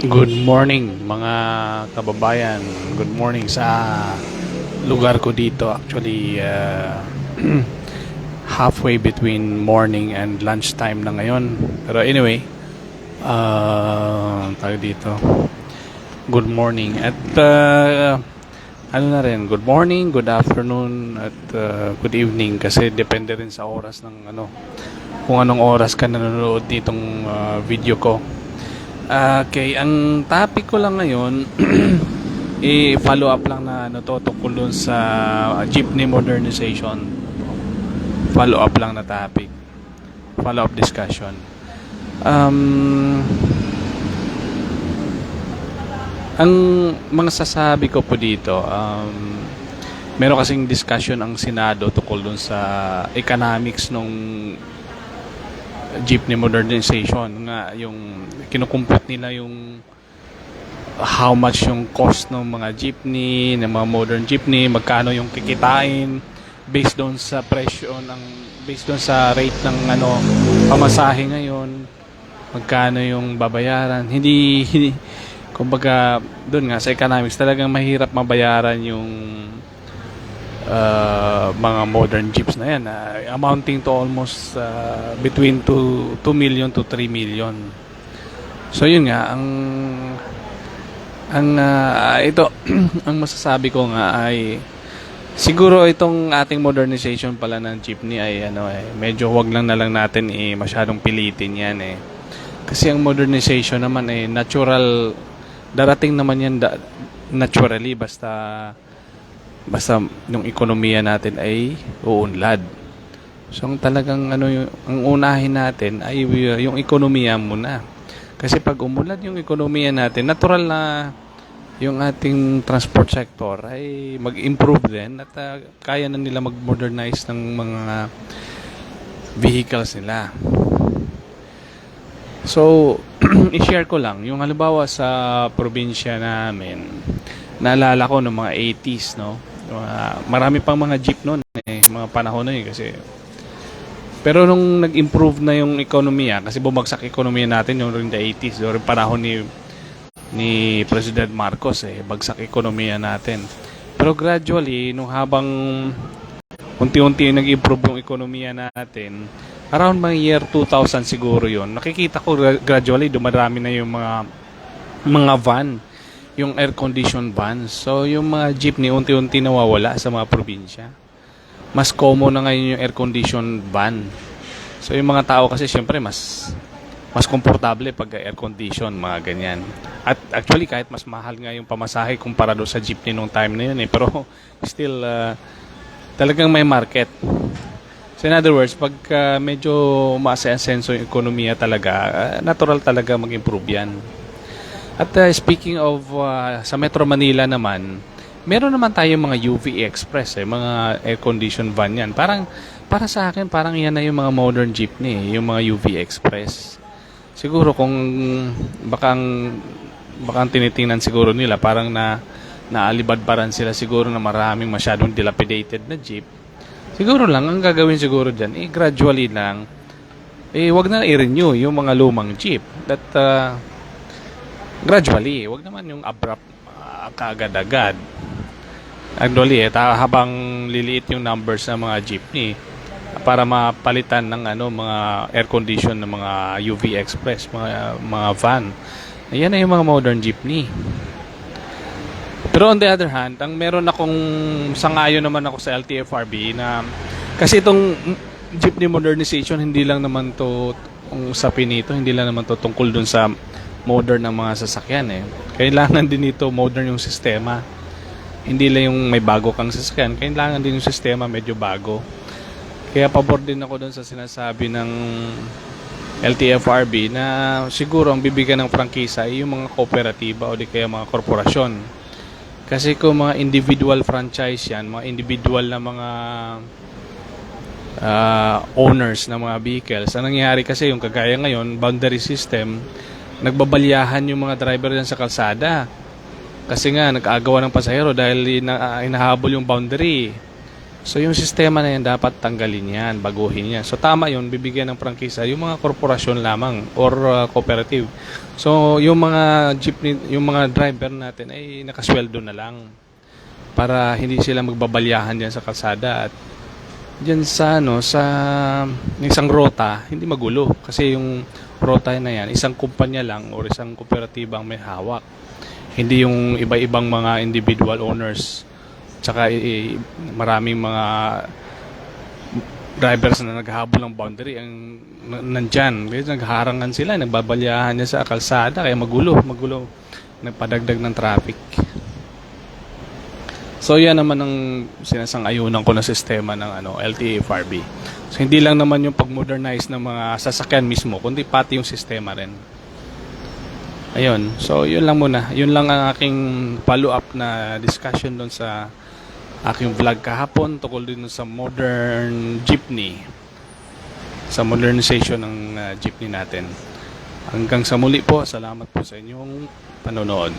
Good morning mga kababayan. Good morning sa lugar ko dito. Actually, halfway between morning and lunchtime na ngayon. Pero anyway, tayo dito. Good morning. At ano na rin, good morning, good afternoon, at good evening. Kasi depende rin sa oras ng ano, kung anong oras ka nanonood nitong video ko. Okay, ang topic ko lang ngayon i-follow up lang na ano to tungkol dun sa jeepney modernization. Follow up lang na topic. Follow up discussion. Um, ang mga sasabi ko po dito, meron kasing discussion ang Senado tungkol dun sa economics nung jeepney modernization nga, yung kinukumpute nila yung how much yung cost ng mga jeepney, ng mga modern jeepney, magkano yung kikitain based doon sa presyo ng based doon sa rate ng ano pamasahe ngayon, magkano yung babayaran. Hindi kumbaga doon nga sa economics talagang mahirap mabayaran yung mga modern jeeps na yan, amounting to almost between 2 million to 3 million. So yun nga ang ito ang masasabi ko nga ay siguro itong ating modernization pala ng jeepney ay ano medyo wag lang na lang natin masyadong pilitin yan kasi ang modernization naman natural, darating naman yan naturally basta yung ekonomiya natin ay uunlad. So ang talagang ano ang unahin natin ay yung ekonomiya muna. Kasi pag umunlad yung ekonomiya natin, natural na yung ating transport sector ay mag-improve din at kaya na nila mag-modernize ng mga vehicles nila. So, i-share ko lang yung halimbawa sa probinsya namin. Naalala ko noong mga 80s, no? Marami pang mga jeep noon mga panahon na yun kasi pero nung nag-improve na yung ekonomiya kasi bumagsak ekonomiya natin yung in the 80s during panahon ni President Marcos bagsak ekonomiya natin, pero gradually nung habang unti-unti nag-improve yung ekonomiya natin around mga year 2000 siguro yon, nakikita ko gradually dumarami na yung mga van, yung air-conditioned vans. So, yung mga jeepney unti-unti nawawala sa mga probinsya. Mas common na ngayon yung air-conditioned van. So, yung mga tao kasi syempre mas komportable pag air-condition, mga ganyan. At actually, kahit mas mahal nga yung pamasahe kumpara doon sa jeepney nung time na yun pero still, talagang may market. So, in other words, pag medyo maasa-asenso yung ekonomiya talaga, natural talaga mag-improve yan. At speaking of sa Metro Manila naman, meron naman tayong mga UV Express mga air-conditioned van yan. Para sa akin, parang yan na yung mga modern jeepney, yung mga UV Express. Siguro kung baka ang tinitingnan siguro nila, parang naalibadbaran sila siguro na maraming masyadong dilapidated na jeep. Siguro lang, ang gagawin siguro dyan, gradually lang, wag na i-renew yung mga lumang jeep. That gradually, wag naman yung abrupt kaagad-agad. Actually, habang liliit yung numbers ng mga jeepney para mapalitan ng mga air condition ng mga UV Express, mga van. Ayan na yung mga modern jeepney. Pero on the other hand, ang meron akong sangayon naman ako sa LTFRB na kasi itong jeepney modernization hindi lang naman to usapin nito, hindi lang naman to tungkol dun sa modern ng mga sasakyan Kailangan din ito modern yung sistema. Hindi lang yung may bago kang sasakyan, kailangan din yung sistema medyo bago. Kaya pabor din ako doon sa sinasabi ng LTFRB na siguro ang bibigyan ng prangkisa ay yung mga kooperatiba o di kaya mga korporasyon. Kasi kung mga individual franchise yan, mga individual na mga owners ng mga vehicles, ang nangyayari kasi yung kagaya ngayon, boundary system, nagbabalyahan yung mga driver dyan sa kalsada kasi nga nag-aagawan ng pasahero dahil inahabol yung boundary. So yung sistema na yan dapat tanggalin yan, baguhin yan. So tama yun, bibigyan ng prangkisa yung mga korporasyon lamang or cooperative. So yung mga jeepney, yung mga driver natin ay nakasweldo na lang para hindi sila magbabalyahan diyan sa kalsada at diyan sa sa isang rota, hindi magulo kasi yung rota na yan, isang kumpanya lang or isang kooperatiba ang may hawak. Hindi yung iba-ibang mga individual owners. Tsaka maraming mga drivers na naghahabol ng boundary ang nandyan. Kasi nagharangan sila, nagbabalyahan niya sa kalsada kaya magulo, nagpadagdag ng traffic. So yan naman ang sinasang-ayunan ko na sistema ng LTFRB. So hindi lang naman yung pag-modernize ng mga sasakyan mismo, kundi pati yung sistema rin. Ayun. So yun lang muna. Yun lang ang aking follow-up na discussion doon sa aking vlog kahapon tungkol din sa modern jeepney, sa modernization ng jeepney natin. Hanggang sa muli po, salamat po sa inyong panonood.